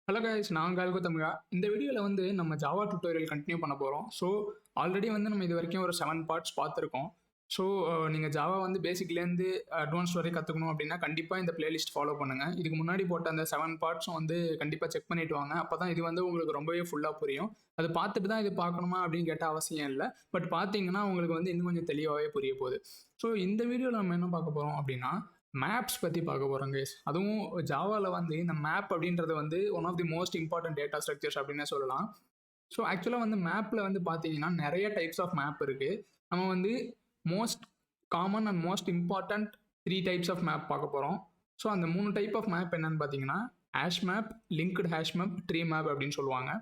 Hello guys, நான் தமிழா. இந்த வீடியோவில் நம்ம ஜாவா டுட்டோரியல் கண்டினியூ பண்ண போகிறோம். ஸோ ஆல்ரெடி நம்ம இது வரைக்கும் ஒரு 7 பார்ட்ஸ் பார்த்துருக்கோம். ஸோ நீங்கள் ஜாவா பேசிக்லேருந்து அட்வான்ஸ் வரை கற்றுக்கணும் அப்படின்னா கண்டிப்பாக இந்த பிளேலிஸ்ட் ஃபாலோ பண்ணுங்கள். இதுக்கு முன்னாடி போட்ட அந்த 7 பார்ட்ஸும் கண்டிப்பாக செக் பண்ணிட்டு வாங்க. அப்போ தான் இது உங்களுக்கு ரொம்பவே ஃபுல்லாக புரியும். அது பார்த்துட்டு தான் இது பார்க்கணுமா அப்படின்னு கேட்டால் அவசியம் இல்லை. பட் பார்த்தீங்கன்னா உங்களுக்கு இன்னும் கொஞ்சம் தெளிவாகவே புரிய போகுது. ஸோ இந்த வீடியோவில் நம்ம என்ன பார்க்க போகிறோம் அப்படின்னா மேப்ஸ் பற்றி பார்க்க போகிறோம் கைஸ். அதுவும் ஜாவாவில் இந்த மேப் அப்படின்றது one of the most important data structures அப்படின்னே சொல்லலாம். ஸோ ஆக்சுவலாக மேப்பில் பார்த்தீங்கன்னா நிறைய டைப்ஸ் ஆஃப் மேப் இருக்குது. நம்ம most common and most important 3 types of map பார்க்க போகிறோம். ஸோ அந்த 3 டைப் ஆஃப் மேப் என்னன்னு பார்த்தீங்கன்னா ஹேஷ்மேப், லிங்க்டு ஹேஷ்மேப், ட்ரீ மேப் அப்படின்னு சொல்லுவாங்க.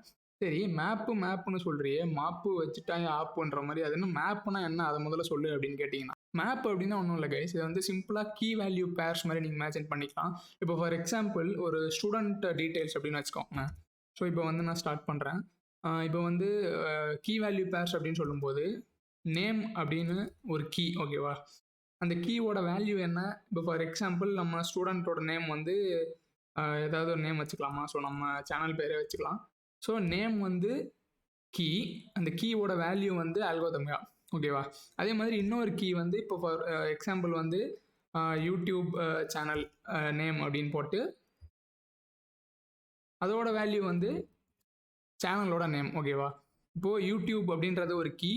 சரி, மேப்புன்னு சொல்றியே, மாப்பு வச்சுட்டா ஆப்புன்ற மாதிரி, அது என்ன மேப்னா என்ன, அதை முதல்ல சொல்லு அப்படின்னு கேட்டிங்கன்னா, மேப் அப்படின்னா ஒன்றும் இல்லை கைஸ். இது சிம்பிளாக கீ வேல்யூ பேர்ஸ் மாதிரி நீங்கள் இமேஜின் பண்ணிக்கலாம். இப்போ ஃபார் எக்ஸாம்பிள் ஒரு ஸ்டூடெண்ட் டீட்டெயில்ஸ் அப்படின்னு வச்சுக்கோங்க. ஸோ இப்போ நான் ஸ்டார்ட் பண்ணுறேன். இப்போ கீ வேல்யூ பேர்ஸ் அப்படின்னு சொல்லும்போது நேம் அப்படின்னு ஒரு கீ, ஓகேவா? அந்த கீயோட வேல்யூ என்ன? இப்போ ஃபார் எக்ஸாம்பிள் நம்ம ஸ்டூடெண்ட்டோட நேம் ஏதாவது ஒரு நேம் வச்சுக்கலாமா? ஸோ நம்ம சேனல் பேரே வச்சுக்கலாம். ஸோ நேம் கீ, அந்த கீயோட வேல்யூ அல்கோதமியா, ஓகேவா? அதே மாதிரி இன்னொரு கீ இப்போ for example YouTube channel name அப்படின்னு போட்டு அதோட வேல்யூ சேனலோட நேம், ஓகேவா? இப்போது யூடியூப் அப்படின்றது ஒரு கீ,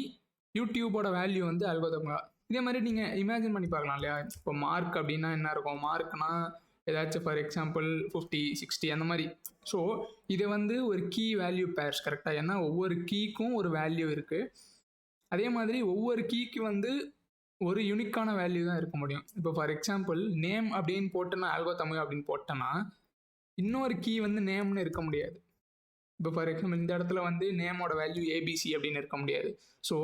யூடியூபோட வேல்யூ அல்கோதமியா. இதே மாதிரி நீங்கள் இமேஜின் பண்ணி பார்க்கலாம் இல்லையா? இப்போ மார்க் அப்படின்னா என்ன இருக்கும்? மார்க்னா ஏதாச்சும் ஃபார் எக்ஸாம்பிள் 50, 60 அந்த மாதிரி. ஸோ இது ஒரு கீ வேல்யூ பேர்ஸ், கரெக்டாக? ஏன்னா ஒவ்வொரு கீக்கும் ஒரு வேல்யூ இருக்குது. அதே மாதிரி ஒவ்வொரு கீக்கு ஒரு யூனிக்கான வேல்யூ தான் இருக்க முடியும். இப்போ ஃபார் எக்ஸாம்பிள் நேம் அப்படின்னு போட்டேன்னா ஆல்கோதமியா அப்படின்னு போட்டேன்னா இன்னொரு கீ நேம்னு இருக்க முடியாது. இப்போ ஃபார் எக்ஸாம்பிள் இந்த இடத்துல நேமோட வேல்யூ ஏபிசி அப்படின்னு இருக்க முடியாது. ஸோ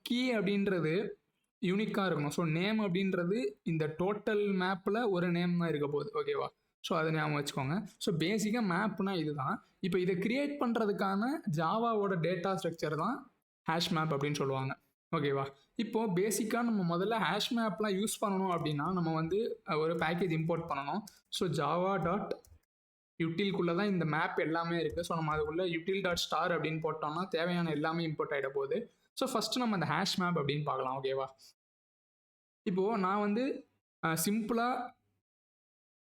கீ அப்படின்றது யூனிக்காக இருக்கணும். ஸோ நேம் அப்படின்றது இந்த டோட்டல் மேப்பில் ஒரு நேம் தான் இருக்க போகுது, ஓகேவா? ஸோ அதை ஞாபகம் வச்சுக்கோங்க. ஸோ பேசிக்காக மேப்னா இதுதான். இப்போ இதை கிரியேட் பண்ணுறதுக்கான ஜாவாவோட டேட்டா ஸ்ட்ரக்சர் தான் ஹேஷ் மேப் அப்படின்னு சொல்லுவாங்க, ஓகேவா? இப்போது பேசிக்காக நம்ம முதல்ல ஹேஷ் மேப்லாம் யூஸ் பண்ணணும் அப்படின்னா நம்ம ஒரு பேக்கேஜ் இம்போர்ட் பண்ணணும். ஸோ ஜாவா டாட் யூட்டில்குள்ளே தான் இந்த மேப் எல்லாமே இருக்குது. ஸோ நம்ம அதுக்குள்ளே யூட்டில் டாட் ஸ்டார் அப்படின்னு போட்டோம்னா தேவையான எல்லாமே இம்போர்ட் ஆகிட போகுது. ஸோ ஃபஸ்ட்டு நம்ம அந்த ஹேஷ் மேப் அப்படின்னு பார்க்கலாம், ஓகேவா? இப்போது நான் சிம்பிளாக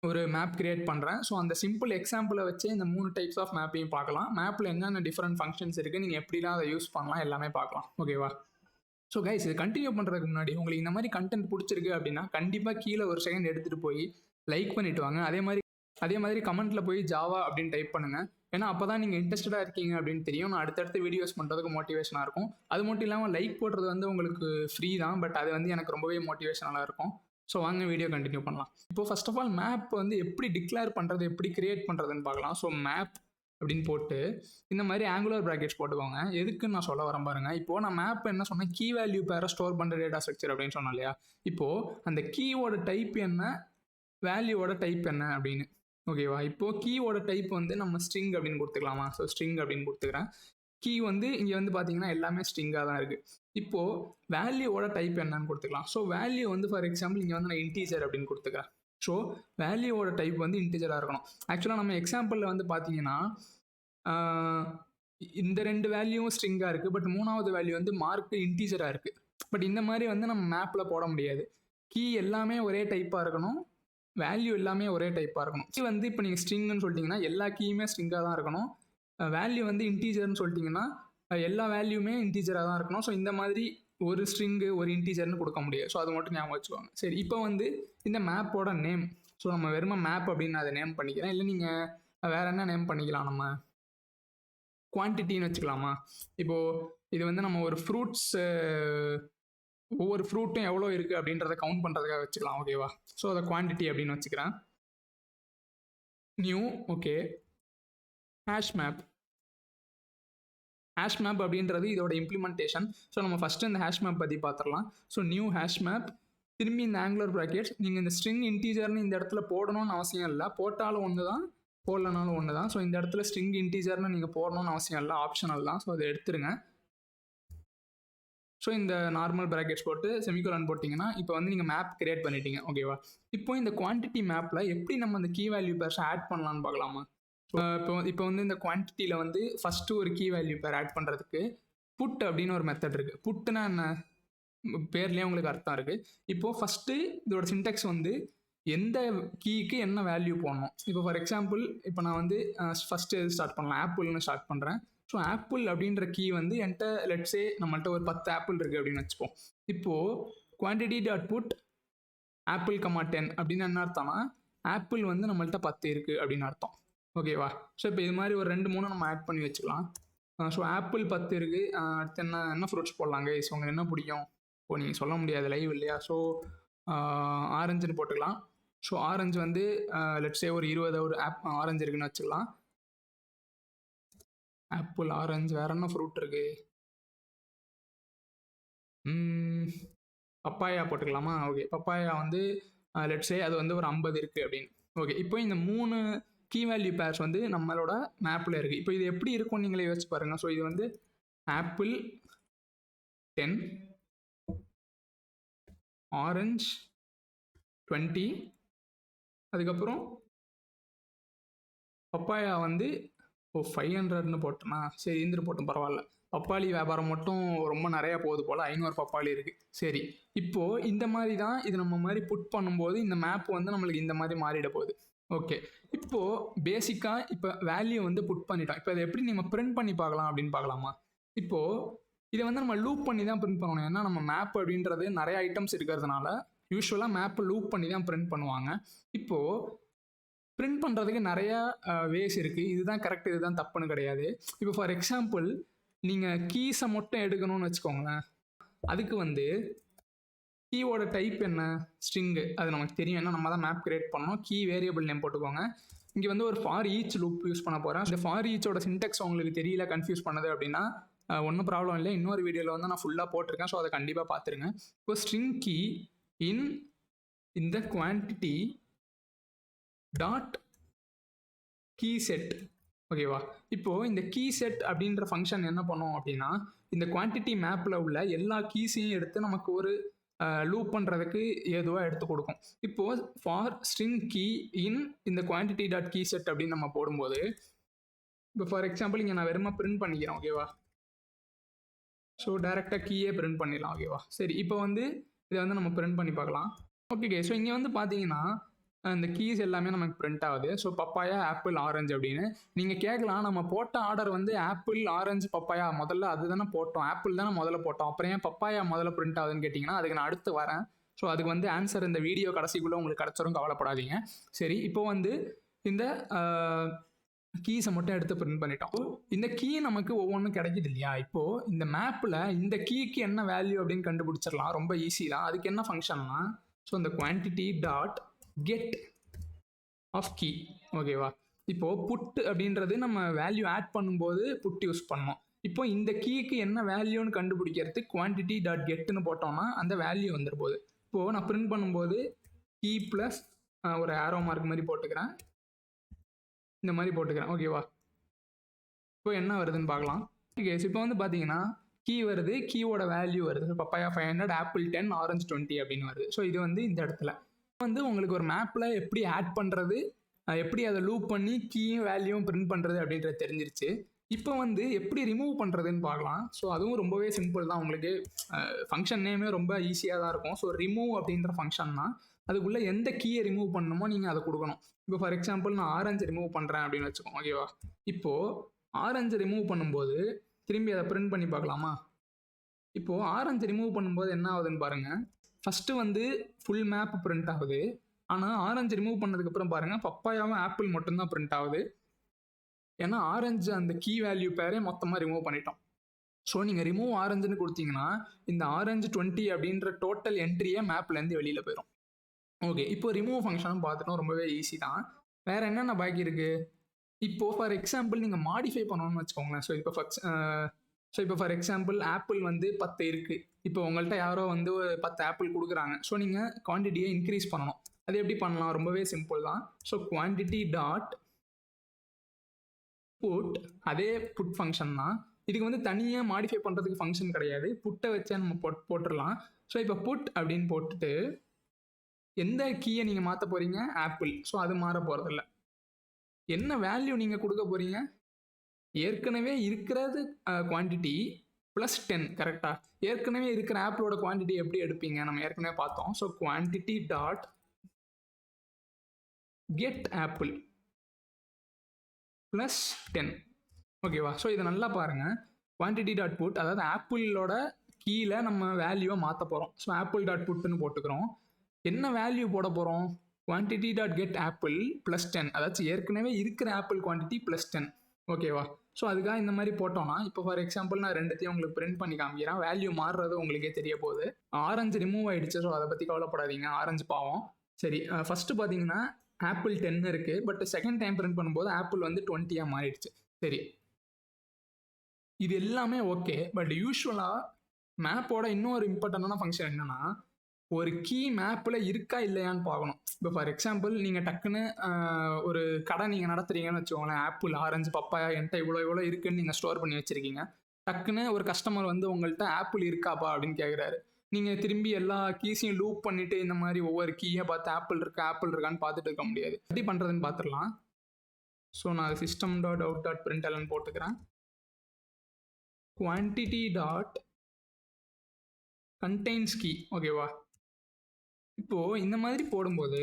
ஒரு மேப் கிரியேட் பண்ணுறேன். ஸோ அந்த சிம்பிள் எக்ஸாம்பிளை வச்சு இந்த 3 டைப்ஸ் ஆஃப் மேப்பையும் பார்க்கலாம். மேப்பில் என்னென்ன டிஃப்ரெண்ட் ஃபங்க்ஷன்ஸ் இருக்குது, நீங்கள் எப்படிலாம் அதை யூஸ் பண்ணலாம், எல்லாமே பார்க்கலாம், ஓகேவா? ஸோ கைஸ், இது கண்டினியூ பண்ணுறதுக்கு முன்னாடி உங்களுக்கு இந்த மாதிரி கண்டென்ட் பிடிச்சிருக்கு அப்படின்னா கண்டிப்பாக கீழே ஒரு செகண்ட் எடுத்துகிட்டு போய் லைக் பண்ணிவிட்டு வாங்க. அதே மாதிரி கமெண்ட்டில் போய் ஜாவா அப்படின்னு டைப் பண்ணுங்கள். ஏன்னா அப்போ தான் நீங்கள் இன்ட்ரெஸ்டடாக இருக்கீங்க அப்படின்னு தெரியும். நான் அடுத்தடுத்து வீடியோஸ் பண்ணுறதுக்கு மோட்டிவேஷனாக இருக்கும். அது மட்டும் இல்லாமல் லைக் போடுறது உங்களுக்கு ஃப்ரீ தான், பட் அது எனக்கு ரொம்பவே மோட்டிவேஷனலாக இருக்கும். ஸோ வாங்க வீடியோ கண்டினியூ பண்ணலாம். இப்போ ஃபர்ஸ்ட் ஆஃப் ஆல் மேப் எப்படி டிக்ளேர் பண்ணுறது, எப்படி கிரியேட் பண்ணுறதுன்னு பார்க்கலாம். ஸோ மேப் அப்படின்னு போட்டு இந்த மாதிரி ஆங்குலர் ப்ராக்கெட்ஸ் போட்டுக்கோங்க. எதுக்குன்னு நான் சொல்ல வரேன் பாருங்க. இப்போது நான் மேப் என்ன சொன்னேன், கீ வேல்யூ பேரை ஸ்டோர் பண்ணுற டேட்டா ஸ்ட்ரக்சர் அப்படின்னு சொன்னேன் இல்லையா? இப்போது அந்த கீயோட டைப் என்ன, வேல்யூவோட டைப் என்ன அப்படின்னு, ஓகேவா? இப்போது கீயோட டைப் நம்ம ஸ்ட்ரிங் அப்படின்னு கொடுத்துக்கலாமா? ஸோ ஸ்ட்ரிங் அப்படின்னு கொடுத்துக்கிறேன். கீ இங்கே பார்த்தீங்கன்னா எல்லாமே ஸ்ட்ரிங்காக தான் இருக்குது. இப்போது வேல்யூவோட டைப் என்னன்னு கொடுத்துக்கலாம். ஸோ வேல்யூ ஃபார் எக்ஸாம்பிள் இங்கே நான் இன்டீஜர் அப்படின்னு கொடுத்துக்கிறேன். ஸோ வேல்யூவோட டைப் இன்டீஜராக இருக்கணும். ஆக்சுவலாக நம்ம எக்ஸாம்பிளில் பார்த்தீங்கன்னா இந்த 2 வேல்யூவும் ஸ்ட்ரிங்காக இருக்குது, பட் 3வது வேல்யூ மார்க் இன்டீஜராக இருக்குது. பட் இந்த மாதிரி நம்ம மேப்பில் போட முடியாது. கீ எல்லாமே ஒரே டைப்பாக இருக்கணும், வேல்யூ எல்லாமே ஒரே டைப்பாக இருக்கணும். கீ இப்போ நீங்கள் ஸ்ட்ரிங்னு சொல்லிட்டீங்கன்னா எல்லா கீயுமே ஸ்ட்ரிங்காக தான் இருக்கணும். வேல்யூ இன்டீஜர்னு சொல்லிட்டிங்கன்னா எல்லா வேல்யூமே இன்டீஜராக தான் இருக்கணும். ஸோ இந்த மாதிரி ஒரு ஸ்ட்ரிங்கு ஒரு இன்டீஜர்னு கொடுக்க முடியாது. ஸோ அது மட்டும் ஞாபகம் வச்சுக்கோங்க. சரி, இப்போ இந்த மேப்போட நேம், ஸோ நம்ம வெறும் மேப் அப்படின்னு அதை நேம் பண்ணிக்கிறேன். இல்லை நீங்கள் வேறு என்ன நேம் பண்ணிக்கலாம், நம்ம குவான்டிட்டின்னு வச்சுக்கலாமா? இப்போது இது நம்ம ஒரு ஃப்ரூட்ஸ், ஒவ்வொரு ஃப்ரூட்டும் எவ்வளோ இருக்குது அப்படின்றத கவுண்ட் பண்ணுறதுக்காக வச்சுக்கலாம், ஓகேவா? ஸோ அதை குவான்டிட்டி அப்படின்னு வச்சுக்கிறேன். நியூ, ஓகே, ஹேஷ் மேப் அப்படின்றது இதோட இம்ப்ளிமெண்டேஷன். ஸோ நம்ம ஃபஸ்ட்டு இந்த ஹேஷ் மேப் பற்றி பார்த்துடலாம். ஸோ நியூ ஹேஷ் மேப், திரும்பி இந்த ஆங்குலர் ப்ராக்கெட்ஸ். நீங்கள் இந்த ஸ்ட்ரிங் இன்டீஜர்னு இந்த இடத்துல போடணும்னு அவசியம் இல்லை, போட்டாலும் ஒன்று தான், போடலனாலும் ஒன்று தான். ஸோ இந்த இடத்துல ஸ்ட்ரிங் இன்டீஜர்னு நீங்கள் போடணும்னு அவசியம் இல்லை, ஆப்ஷனல் தான். ஸோ அதை எடுத்துருங்க. ஸோ இந்த நார்மல் ப்ராக்கெட்ஸ் போட்டு செமிகோலன் போட்டிங்கன்னா இப்போ நீங்கள் மேப் கிரியேட் பண்ணிட்டீங்க, ஓகேவா? இப்போ இந்த குவான்டிட்டி மேப்பில் எப்படி நம்ம அந்த கீ வேல்யூ பேர்ஸ் ஆட் பண்ணலான்னு பார்க்கலாமா? இப்போ வந்து இந்த குவான்டிட்டியில் வந்து ஃபஸ்ட்டு ஒரு கீ வேல்யூ பேர் ஆட் பண்ணுறதுக்கு புட் அப்படின்னு ஒரு மெத்தட் இருக்குது. புட்டுனா என்ன, பேர்லேயே உங்களுக்கு அர்த்தம் இருக்குது. இப்போது ஃபஸ்ட்டு இதோட சின்டெக்ஸ் வந்து எந்த கீக்கு என்ன வேல்யூ போடணும். இப்போ ஃபார் எக்ஸாம்பிள் இப்போ நான் வந்து ஃபஸ்ட்டு ஸ்டார்ட் பண்ணலாம், ஆப்பிள்னு ஸ்டார்ட் பண்ணுறேன். ஸோ ஆப்பிள் அப்படின்ற கீ வந்து என்கிட்ட லெட்ஸே நம்மள்ட்ட ஒரு 10 ஆப்பிள் இருக்குது அப்படின்னு வச்சுப்போம். இப்போது quantity dot put apple comma 10 அப்படின்னு என்ன அர்த்தம்னா ஆப்பிள் வந்து நம்மள்ட்ட 10 இருக்குது அப்படின்னு அர்த்தம். ஓகேவா? ஸோ இப்போ இது மாதிரி ஒரு 2-3 நம்ம ஆட் பண்ணி வச்சுக்கலாம். ஸோ ஆப்பிள் 10 இருக்குது. அடுத்து என்ன ஃப்ரூட்ஸ் போடலாங்க? ஸோ உங்களுக்கு என்ன பிடிக்கும்? இப்போ நீங்கள் சொல்ல முடியாது லைவ் இல்லையா? ஸோ ஆரஞ்சுன்னு போட்டுக்கலாம். ஸோ ஆரஞ்சு வந்து லெட்ஸே ஒரு 20 ஒரு ஆரஞ்சு இருக்குன்னு வச்சுக்கலாம். ஆப்பிள், ஆரஞ்சு, வேற என்ன ஃப்ரூட் இருக்கு? பப்பாயா போட்டுக்கலாமா? ஓகே, பப்பாயா வந்து லெட்ஸே அது வந்து ஒரு 50 இருக்குது அப்படின்னு. ஓகே, இப்போ இந்த 3 கீ வேல்யூ பேர்ஸ் வந்து நம்மளோட மேப்பில் இருக்குது. இப்போ இது எப்படி இருக்கும் நீங்களே யோசிச்சு பாருங்கள். ஸோ இது வந்து ஆப்பிள் 10, ஆரஞ்ச் 20, அதுக்கப்புறம் பப்பாயா வந்து 500ன்னு போட்டோம்னா சரி இருந்துட்டு போட்டோம், பரவாயில்ல. பப்பாளி வியாபாரம் மட்டும் ரொம்ப நிறையா போகுது போல், 500 பப்பாளி இருக்குது. சரி, இப்போது இந்த மாதிரி தான் இது நம்ம மாதிரி புட் பண்ணும்போது இந்த மேப் வந்து நம்மளுக்கு இந்த மாதிரி மாறிட போகுது. ஓகே, இப்போது பேசிக்காக இப்போ வேல்யூ வந்து புட் பண்ணிட்டோம். இப்போ இதை எப்படி நம்ம பிரிண்ட் பண்ணி பார்க்கலாம் அப்படின்னு பார்க்கலாமா? இப்போது இதை வந்து நம்ம லூப் பண்ணி தான் பிரிண்ட் பண்ணணும். ஏன்னா நம்ம மேப் அப்படின்றது நிறைய ஐட்டம்ஸ் இருக்கிறதுனால யூஸ்வலாக மேப்பை லூப் பண்ணி தான் பிரிண்ட் பண்ணுவாங்க. இப்போது பிரிண்ட் பண்ணுறதுக்கு நிறையா வேஸ் இருக்குது. இதுதான் கரெக்ட், இதுதான் தப்புன்னு கிடையாது. இப்போ ஃபார் எக்ஸாம்பிள் நீங்கள் கீஸை மட்டும் எடுக்கணும்னு வச்சுக்கோங்களேன். அதுக்கு வந்து கீயோட டைப் என்ன? ஸ்ட்ரிங்கு. அது நமக்கு தெரியும், ஏன்னா நம்ம தான் மேப் கிரியேட் பண்ணோம். கீ வேரியபிள் நேம் போட்டுக்கோங்க. இங்கே வந்து ஒரு ஃபார் ஈச் லூப் யூஸ் பண்ண போகிறேன். இந்த ஃபார் ஈச்சோட சின்டெக்ஸ் உங்களுக்கு தெரியல, கன்ஃபியூஸ் பண்ணுது அப்படின்னா ஒன்றும் ப்ராப்ளம் இல்லை. இன்னொரு வீடியோவில் வந்து நான் ஃபுல்லாக போட்டிருக்கேன். ஸோ அதை கண்டிப்பாக பார்த்துருங்க. இப்போ ஸ்ட்ரிங் கீ இன் இந்த குவான்டிட்டி டாட் கீ செட். ஓகேவா? இப்போது இந்த கீ செட் அப்படின்ற ஃபங்க்ஷன் என்ன பண்ணோம் அப்படின்னா இந்த குவான்டிட்டி மேப்பில் உள்ள எல்லா கீஸையும் எடுத்து நமக்கு ஒரு லூப் பண்ணுறதுக்கு ஏதுவாக எடுத்து கொடுக்கும். இப்போது ஃபார் ஸ்ட்ரிங் கீ இன் இந்த குவான்டிட்டி டாட் கீ செட் அப்படின்னு நம்ம போடும்போது இப்போ ஃபார் எக்ஸாம்பிள் இங்கே நான் வெறுமா பிரிண்ட் பண்ணிக்கிறேன். ஓகேவா? ஸோ டேரெக்டாக கீயே பிரிண்ட் பண்ணிடலாம். ஓகேவா? சரி, இப்போ வந்து இதை வந்து நம்ம பிரிண்ட் பண்ணி பார்க்கலாம். ஓகே, ஸோ இங்கே வந்து பார்த்தீங்கன்னா இந்த கீஸ் எல்லாமே நமக்கு பிரிண்ட் ஆகுது. ஸோ பப்பாயா, ஆப்பிள், ஆரஞ்சு அப்படின்னு நீங்கள் கேட்கலாம், நம்ம போட்ட ஆர்டர் வந்து ஆப்பிள், ஆரஞ்சு, பப்பாயா முதல்ல அது தானே போட்டோம், ஆப்பிள் தானே முதல்ல போட்டோம், அப்புறம் ஏன் பப்பாயா முதல்ல பிரிண்ட் ஆகுதுன்னு கேட்டிங்கன்னா அதுக்கு நான் அடுத்து வரேன். ஸோ அதுக்கு வந்து ஆன்சர் இந்த வீடியோ கடைசிக்குள்ளே உங்களுக்கு கிடச்சிரும், கவலைப்படாதீங்க. சரி, இப்போ வந்து இந்த கீஸை மட்டும் எடுத்து பிரிண்ட் பண்ணிட்டோம். இந்த கீ நமக்கு ஒவ்வொன்றும் கிடைக்குது இல்லையா? இப்போது இந்த மேப்பில் இந்த கீக்கு என்ன வேல்யூ அப்படின்னு கண்டுபிடிச்சிடலாம். ரொம்ப ஈஸி தான். அதுக்கு என்ன ஃபங்க்ஷன்னா ஸோ இந்த quantity dot get of key. ஓகேவா? இப்போது புட் அப்படின்றது நம்ம வேல்யூ ஆட் பண்ணும்போது புட் யூஸ் பண்ணோம். இப்போ இந்த கீக்கு என்ன வேல்யூன்னு கண்டுபிடிக்கிறது குவான்டிட்டி டாட் கெட்டுன்னு போட்டோம்னா அந்த வேல்யூ வந்துடும் போது. இப்போது நான் பிரிண்ட் பண்ணும்போது கீ ப்ளஸ் ஒரு ஆரோ மார்க் மாதிரி போட்டுக்கிறேன், இந்த மாதிரி போட்டுக்கிறேன். ஓகேவா? இப்போ என்ன வருதுன்னு பார்க்கலாம். ஓகே, இப்போ வந்து பார்த்தீங்கன்னா கீ வருது, கீயோட வேல்யூ வருது. பப்பாயா 500, ஆப்பிள் 10, ஆரஞ்சு 20 அப்படின்னு வருது. ஸோ இது வந்து இந்த இடத்துல வந்து உங்களுக்கு ஒரு மேப்பில் எப்படி ஆட் பண்ணுறது, எப்படி அதை லூப் பண்ணி கீயும் வேல்யூவும் பிரிண்ட் பண்ணுறது அப்படின்றது தெரிஞ்சிருச்சு. இப்போ வந்து எப்படி ரிமூவ் பண்ணுறதுன்னு பார்க்கலாம். ஸோ அதுவும் ரொம்பவே சிம்பிள் தான். உங்களுக்கு ஃபங்க்ஷன் நேமே ரொம்ப ஈஸியாக தான் இருக்கும். ஸோ ரிமூவ் அப்படின்ற ஃபங்க்ஷன்னா அதுக்குள்ளே எந்த கீயை ரிமூவ் பண்ணணுமோ நீங்கள் அதை கொடுக்கணும். இப்போ ஃபார் எக்ஸாம்பிள் நான் ஆரஞ்சு ரிமூவ் பண்ணுறேன் அப்படின்னு வச்சுக்கோங்க. ஓகேவா? இப்போது ஆரஞ்சு ரிமூவ் பண்ணும்போது திரும்பி அதை பிரிண்ட் பண்ணி பார்க்கலாமா? இப்போது ஆரஞ்சு ரிமூவ் பண்ணும்போது என்ன ஆகுதுன்னு பாருங்கள். ஃபஸ்ட்டு வந்து ஃபுல் மேப் பிரிண்ட் ஆகுது. ஆனால் ஆரஞ்சு ரிமூவ் பண்ணதுக்கப்புறம் பாருங்கள் பப்பாயாவும் ஆப்பிள் மட்டும்தான் பிரிண்ட் ஆகுது. ஏன்னா ஆரஞ்சு அந்த கீ வேல்யூ பேரே மொத்தமாக ரிமூவ் பண்ணிட்டோம். ஸோ நீங்கள் ரிமூவ் ஆரஞ்சுன்னு கொடுத்தீங்கன்னா இந்த ஆரஞ்சு 20 அப்படின்ற டோட்டல் என்ட்ரியே மேப்லேருந்து வெளியில் போயிடும். ஓகே, இப்போ ரிமூவ் ஃபங்க்ஷனும் பார்த்துட்டோம், ரொம்பவே ஈஸி தான். வேறு என்னென்ன பாக்கி இருக்குது? இப்போது ஃபார் எக்ஸாம்பிள் நீங்கள் மாடிஃபை பண்ணணும்னு வச்சுக்கோங்களேன். ஸோ இப்போ ஃபார் எக்ஸாம்பிள் ஆப்பிள் வந்து 10 இருக்குது. இப்போ உங்கள்கிட்ட யாரோ வந்து 10 ஆப்பிள் கொடுக்குறாங்க. ஸோ நீங்கள் குவான்டிட்டியை இன்க்ரீஸ் பண்ணணும். அது எப்படி பண்ணலாம்? ரொம்பவே சிம்பிள் தான். ஸோ குவான்டிட்டி டாட் புட், அதே புட் ஃபங்க்ஷன் தான். இதுக்கு வந்து தனியாக மாடிஃபை பண்ணுறதுக்கு ஃபங்க்ஷன் கிடையாது, புட்டை வச்சா நம்ம போட்டுடலாம். ஸோ இப்போ புட் அப்படின்னு போட்டுட்டு எந்த கீயை நீங்கள் மாற்ற போகிறீங்க? ஆப்பிள். ஸோ அது மாற போகிறதில்ல. என்ன வேல்யூ நீங்கள் கொடுக்க போகிறீங்க? ஏற்கனவே இருக்கிறது குவான்டிட்டி ப்ளஸ் 10 கரெக்டாக? ஏற்கனவே இருக்கிற ஆப்பிளோட குவான்டிட்டி எப்படி எடுப்பீங்க? நம்ம ஏற்கனவே பார்த்தோம். So quantity dot get apple plus 10. ஓகேவா? ஸோ இதை நல்லா பாருங்கள். குவான்டிட்டி டாட் புட், அதாவது ஆப்பிளோட கீழே நம்ம வேல்யூவை மாற்ற போகிறோம். ஸோ ஆப்பிள் டாட் புட்னு போட்டுக்கிறோம். என்ன வேல்யூ போட போகிறோம்? Quantity dot get apple plus 10, அதாச்சும் ஏற்கனவே இருக்கிற ஆப்பிள் குவான்டிட்டி ப்ளஸ் 10. ஓகேவா? ஸோ அதுக்காக இந்த மாதிரி போட்டோம்னா, இப்போ ஃபார் எக்ஸாம்பிள் நான் ரெண்டுத்தையும் உங்களுக்கு பிரிண்ட் பண்ணி காமிக்கிறேன். வேல்யூ மாறுறது உங்களுக்கே தெரிய போகுது. ஆரஞ்சு ரிமூவ் ஆகிடுச்சு. ஸோ அதை பற்றி கவலைப்படாதீங்க. ஆரஞ்சு பாவம். சரி, ஃபஸ்ட்டு பார்த்தீங்கன்னா ஆப்பிள் 10 இருக்குது. பட் செகண்ட் டைம் பிரிண்ட் பண்ணும்போது ஆப்பிள் வந்து 20 மாறிடுச்சு. சரி, இது எல்லாமே ஓகே. பட் யூஸ்வலாக மேப்போட இன்னொரு இம்பார்ட்டண்டான ஃபங்க்ஷன் என்னென்னா, ஒரு கீ மேப்பில் இருக்கா இல்லையான்னு பார்க்கணும். இப்போ ஃபார் எக்ஸாம்பிள் நீங்கள் டக்குன்னு ஒரு கடை நீங்கள் நடத்துறீங்கன்னு வச்சுக்கோங்களேன். ஆப்பிள், ஆரஞ்சு, பப்பாயா என்கிட்ட இவ்வளோ இருக்குன்னு நீங்கள் ஸ்டோர் பண்ணி வச்சுருக்கீங்க. டக்குன்னு ஒரு கஸ்டமர் வந்து உங்கள்கிட்ட ஆப்பிள் இருக்காப்பா அப்படின்னு கேட்குறாரு. நீங்கள் திரும்பி எல்லா கீஸையும் லூப் பண்ணிவிட்டு இந்த மாதிரி ஒவ்வொரு கீயை பார்த்து ஆப்பிள் இருக்கான்னு பார்த்துட்டு இருக்க முடியாது. எப்படி பண்ணுறதுன்னு பார்த்துடலாம். ஸோ நான் system dot out dot println போட்டுக்கிறேன். Quantity dot contains key. ஓகேவா? இப்போது இந்த மாதிரி போடும்போது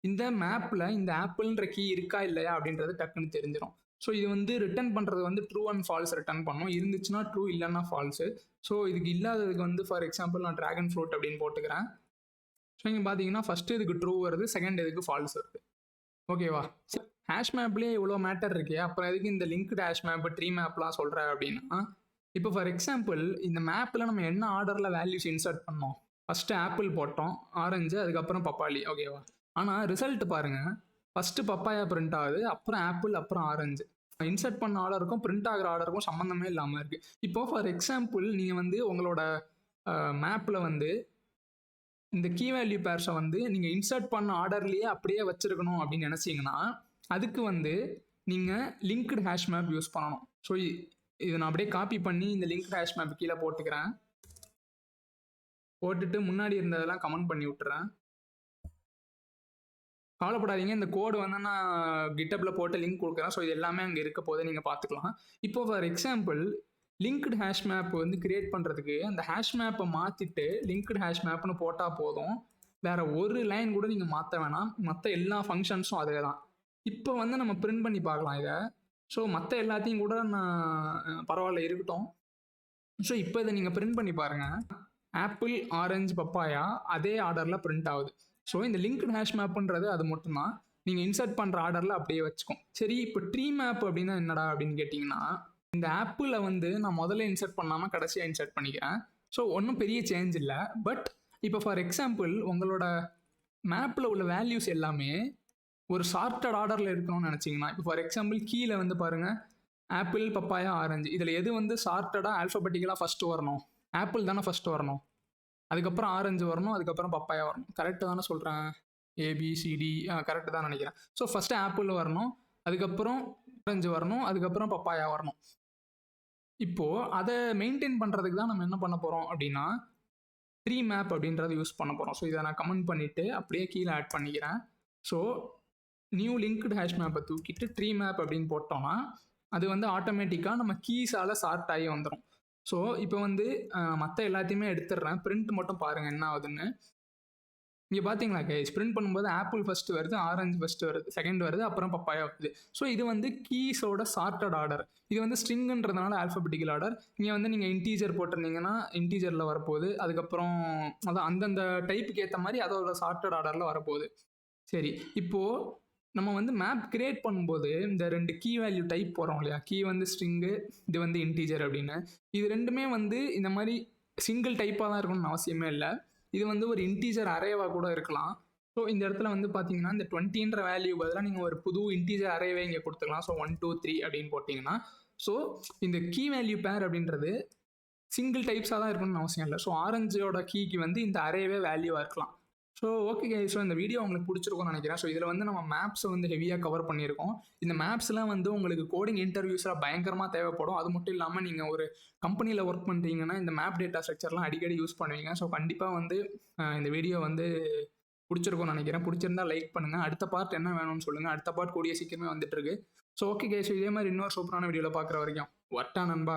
இந்த மேப்பில் இந்த ஆப்பிள்ன்ற கீ இருக்கா இல்லையா அப்படின்றது டக்குன்னு தெரிஞ்சிடும். ஸோ இது வந்து ரிட்டர்ன் பண்ணுறது வந்து ட்ரூ அண்ட் ஃபால்ஸ் ரிட்டர்ன் பண்ணணும். இருந்துச்சுன்னா ட்ரூ, இல்லைன்னா ஃபால்ஸு. ஸோ இதுக்கு இல்லாததுக்கு வந்து ஃபார் எக்ஸாம்பிள் நான் ட்ராகன் ஃப்ரூட் அப்படின்னு போட்டுக்கிறேன். ஸோ இங்கே பார்த்தீங்கன்னா ஃபஸ்ட்டு இதுக்கு ட்ரூ வருது, செகண்ட் இதுக்கு ஃபால்ஸ் வருது. ஓகேவா? ஹேஷ் மேப்லேயே இவ்வளோ மேட்டர் இருக்கே, அப்புறம் எதுக்கு இந்த லிங்க்டு ஹேஷ் மேப், ட்ரீ மேப்லாம் சொல்கிறேன் அப்படின்னா, இப்போ ஃபார் எக்ஸாம்பிள் இந்த மேப்பில் நம்ம என்ன ஆர்டரில் வேல்யூஸ் இன்சர்ட் பண்ணோம்? ஃபஸ்ட்டு ஆப்பிள் போட்டோம், ஆரஞ்சு, அதுக்கப்புறம் பப்பாளி. ஓகேவா? ஆனால் ரிசல்ட் பாருங்கள். ஃபஸ்ட்டு பப்பாயா பிரிண்ட் ஆகுது, அப்புறம் ஆப்பிள், அப்புறம் ஆரஞ்சு. இன்சர்ட் பண்ண ஆர்டருக்கும் பிரிண்ட் ஆகிற ஆர்டருக்கும் சம்மந்தமே இல்லாமல் இருக்குது. இப்போது ஃபார் எக்ஸாம்பிள் நீங்கள் வந்து உங்களோட மேப்பில் வந்து இந்த கீ வேல்யூ பேர்ஸை வந்து நீங்கள் இன்சர்ட் பண்ண ஆர்டர்லேயே அப்படியே வச்சுருக்கணும் அப்படின்னு நினச்சிங்கன்னா, அதுக்கு வந்து நீங்கள் லிங்க்டு ஹேஷ் மேப் யூஸ் பண்ணணும். ஸோ இதை நான் அப்படியே காப்பி பண்ணி இந்த லிங்க்டு ஹேஷ் மேப் கீழே போட்டுக்கிறேன். போட்டுட்டு முன்னாடி இருந்ததெல்லாம் கமெண்ட் பண்ணி விட்டுறேன். கவலைப்படாதீங்க, இந்த கோடு வந்து நான் கிட்டப்பில் போட்டு லிங்க் கொடுக்குறேன். ஸோ இது எல்லாமே அங்கே இருக்க போதே நீங்கள் பார்த்துக்கலாம். இப்போ for example linked hash map வந்து கிரியேட் பண்ணுறதுக்கு அந்த ஹேஷ் மேப்பை மாற்றிட்டு லிங்க்டு ஹேஷ் மேப்னு போட்டால் போதும். வேறு ஒரு லைன் கூட நீங்கள் மாற்ற வேணாம். மற்ற எல்லா ஃபங்க்ஷன்ஸும் அதே தான். இப்போ வந்து நம்ம பிரிண்ட் பண்ணி பார்க்கலாம் இதை. ஸோ மற்ற எல்லாத்தையும் கூட நான் பரவாயில்ல இருக்கட்டும். ஸோ இப்போ இதை நீங்கள் பிரிண்ட் பண்ணி பாருங்கள். ஆப்பிள், ஆரஞ்சு, பப்பாயா அதே ஆர்டரில் பிரிண்ட் ஆகுது. ஸோ இந்த லிங்க்டு ஹேஷ் மேப்புன்றது அது மட்டும்தான். நீங்கள் இன்சர்ட் பண்ணுற ஆர்டரில் அப்படியே வச்சுக்கோம். சரி, இப்போ ட்ரீ மேப் அப்படின்னா என்னடா அப்படின்னு கேட்டிங்கன்னா, இந்த ஆப்பிளை வந்து நான் முதல்ல இன்சர்ட் பண்ணாமல் கடைசியாக இன்சர்ட் பண்ணிக்கிறேன். ஸோ ஒன்றும் பெரிய சேஞ்ச் இல்லை. பட் இப்போ ஃபார் எக்ஸாம்பிள் உங்களோட மேப்பில் உள்ள வேல்யூஸ் எல்லாமே ஒரு சார்ட்டட் ஆர்டரில் இருக்கணும்னு நினச்சிங்கன்னா, இப்போ ஃபார் எக்ஸாம்பிள் கீழே வந்து பாருங்கள், ஆப்பிள், பப்பாயா, ஆரஞ்சு, இதில் எது வந்து சார்ட்டடாக ஆல்ஃபபெட்டிக்கலாக ஃபஸ்ட்டு வரணும்? ஆப்பிள் தானே ஃபஸ்ட்டு வரணும், அதுக்கப்புறம் ஆரஞ்சு வரணும், அதுக்கப்புறம் பப்பாயா வரணும். கரெக்டு தானே சொல்கிறேன்? ஏபிசிடி கரெக்டு தான் நினைக்கிறேன். ஸோ ஃபஸ்ட்டு ஆப்பிள் வரணும், அதுக்கப்புறம் ஆரஞ்சு வரணும், அதுக்கப்புறம் பப்பாயா வரணும். இப்போது அதை மெயின்டைன் பண்ணுறதுக்கு தான் நம்ம என்ன பண்ண போகிறோம் அப்படின்னா, ட்ரீ மேப் அப்படின்றத யூஸ் பண்ண போகிறோம். ஸோ இதை நான் கமெண்ட் பண்ணிவிட்டு அப்படியே கீழே ஆட் பண்ணிக்கிறேன். ஸோ நியூ லிங்க்டு ஹேஷ் மேப்பை தூக்கிட்டு ட்ரீ மேப் அப்படின்னு போட்டோம்னா அது வந்து ஆட்டோமேட்டிக்காக நம்ம கீஸால் சார்ட் ஆகி வந்துடும். ஸோ இப்போ வந்து மற்ற எல்லாத்தையுமே எடுத்துடுறேன். பிரிண்ட் மட்டும் பாருங்கள் என்ன ஆகுதுன்னு. இங்கே பார்த்தீங்களா கைஸ், பிரிண்ட் பண்ணும்போது ஆப்பிள் ஃபஸ்ட்டு வருது, ஆரஞ்சு ஃபஸ்ட்டு வருது, செகண்ட் வருது, அப்புறம் பப்பாயா வருது. ஸோ இது வந்து கீஸோட சார்ட்டட் ஆர்டர். இது வந்து ஸ்ட்ரிங்குன்றதுனால ஆல்ஃபபெட்டிக்கல் ஆர்டர். இங்கே வந்து நீங்கள் இன்டீஜர் போட்டிருந்தீங்கன்னா இன்டீஜரில் வரப்போகுது. அதுக்கப்புறம் அதான் அந்தந்த டைப்புக்கு ஏற்ற மாதிரி அதோட சார்ட்டட் ஆர்டரில் வரப்போகுது. சரி, இப்போது நம்ம வந்து மேப் கிரியேட் பண்ணும்போது இந்த 2 கீ வேல்யூ டைப் போகிறோம் இல்லையா, கீ வந்து ஸ்ட்ரிங்கு, இது வந்து இன்டீஜர் அப்படின்னு. இது ரெண்டுமே வந்து இந்த மாதிரி சிங்கிள் டைப்பாக தான் இருக்கணும்னு அவசியமே இல்லை. இது வந்து ஒரு இன்டீஜர் அரேவாக கூட இருக்கலாம். ஸோ இந்த இடத்துல வந்து பார்த்தீங்கன்னா இந்த 20ன்ற வேல்யூ பதிலாக நீங்கள் ஒரு புது இன்டீஜர் அரேவே இங்கே கொடுத்துக்கலாம். ஸோ 1 2 3 அப்படின்னு போட்டிங்கன்னா, ஸோ இந்த கீ வேல்யூ பேர் அப்படின்றது சிங்கிள் டைப்ஸாக தான் இருக்கணும்னு அவசியம் இல்லை. ஸோ ஆரஞ்சோட கீக்கு வந்து இந்த அரேவே வேல்யூவாக இருக்கலாம். ஸோ ஓகே கைஸ், ஸோ இந்த வீடியோ உங்களுக்கு பிடிச்சிருக்கும்னு நினைக்கிறேன். ஸோ இதில் வந்து நம்ம மேப்ஸை வந்து ஹெவியாக கவர் பண்ணியிருக்கோம். இந்த மேப்ஸ்லாம் வந்து உங்களுக்கு கோடிங் இன்டர்வியூஸில் பயங்கரமாக தேவைப்படும். அது மட்டும் இல்லாமல் நீங்கள் ஒரு கம்பெனியில் ஒர்க் பண்ணுறீங்கன்னா இந்த மேப் டேட்டா ஸ்ட்ரக்சர்லாம் அடிக்கடி யூஸ் பண்ணுவீங்க. ஸோ கண்டிப்பாக வந்து இந்த வீடியோ வந்து பிடிச்சிருக்கும்னு நினைக்கிறேன். பிடிச்சிருந்தா லைக் பண்ணுங்க. அடுத்த பார்ட் என்ன வேணும்னு சொல்லுங்க. அடுத்த பார்ட் கூடிய சீக்கிரமே வந்துட்டு இருக்கு. ஸோ ஓகே கைஸ், இதே மாதிரி இன்னொரு சூப்பரான வீடியோவில் பார்க்குற வரைக்கும் வட்டா நண்பா.